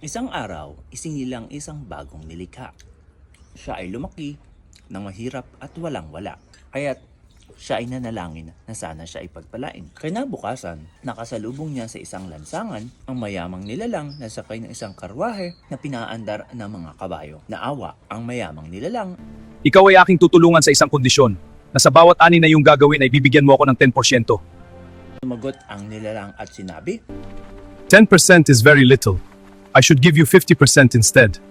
Isang araw, isinilang isang bagong nilikha. Siya ay lumaki ng mahirap at walang-wala. Kaya't siya ay nanalangin na sana siya ay pagpalain. Kinabukasan, nakasalubong niya sa isang lansangan ang mayamang nilalang na sakay ng isang karwahe na pinaandar ng mga kabayo. Naawa ang mayamang nilalang. Ikaw ay aking tutulungan sa isang kondisyon, na sa bawat ani na iyong gagawin ay bibigyan mo ako ng 10%. Sumagot ang nilalang at sinabi, 10% is very little. I should give you 50% instead.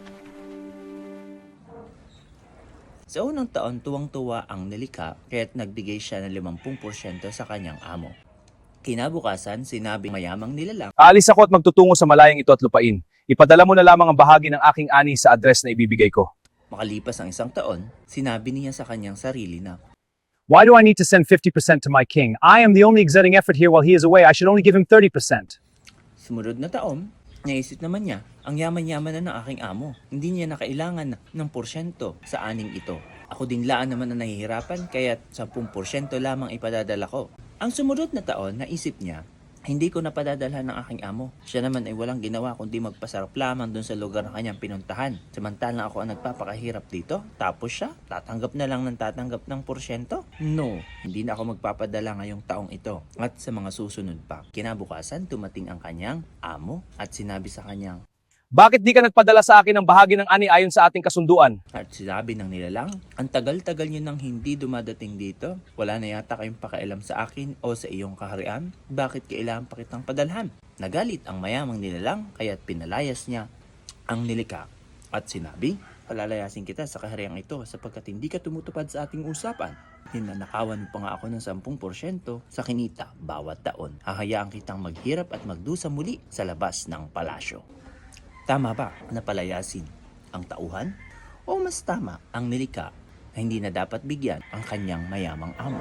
sa unang taon tuwang-tuwa ang nilikha kaya't nagbigay siya ng 50% sa kanyang amo. Kinabukasan, sinabi ng mayamang nilalang, Aalis ako at magtutungo sa malayang ito at lupain. Ipadala mo na lamang ang bahagi ng aking ani sa address na ibibigay ko. makalipas ang isang taon, sinabi niya sa kanyang sarili na, Why do I need to send 50% to my king? I am the only exerting effort here while he is away. I should only give him 30%. sumunod na taon, naisip naman niya, ang yaman-yaman na ng aking amo. Hindi niya na kailangan ng porsyento sa aning ito. Ako din laan naman na nahihirapan, kaya't 10% lamang ipadadala ko. Ang sumunod na taon, naisip niya, hindi ko na padadalhan ng aking amo. Siya naman ay walang ginawa kundi magpasarap lamang dun sa lugar na kanyang pinuntahan. Samantalang ako ang nagpapakahirap dito, tapos siya, tatanggap na lang ng tatanggap ng porsyento? No, hindi na ako magpapadala ngayong taong ito. At sa mga susunod pa. Kinabukasan, tumating ang kanyang amo at sinabi sa kanyang, Bakit di ka nagpadala sa akin ng bahagi ng ani ayon sa ating kasunduan? at sinabi ng nilalang, ang tagal-tagal niyo nang hindi dumadating dito. Wala na yata kayong pakialam sa akin o sa iyong kaharian. Bakit kailangan pa kitang padalhan? Nagalit ang mayamang nilalang kaya't pinalayas niya ang nilikha. At sinabi, palalayasin kita sa kahariang ito sapagkat hindi ka tumutupad sa ating usapan. Ninanakawan mo pa nga ako ng 10% sa kinita bawat taon. Hahayaan kitang maghirap at magdusa muli sa labas ng palasyo. Tama ba na palayasin ang tauhan? O mas tama ang nilikha na hindi na dapat bigyan ang kanyang mayamang amo?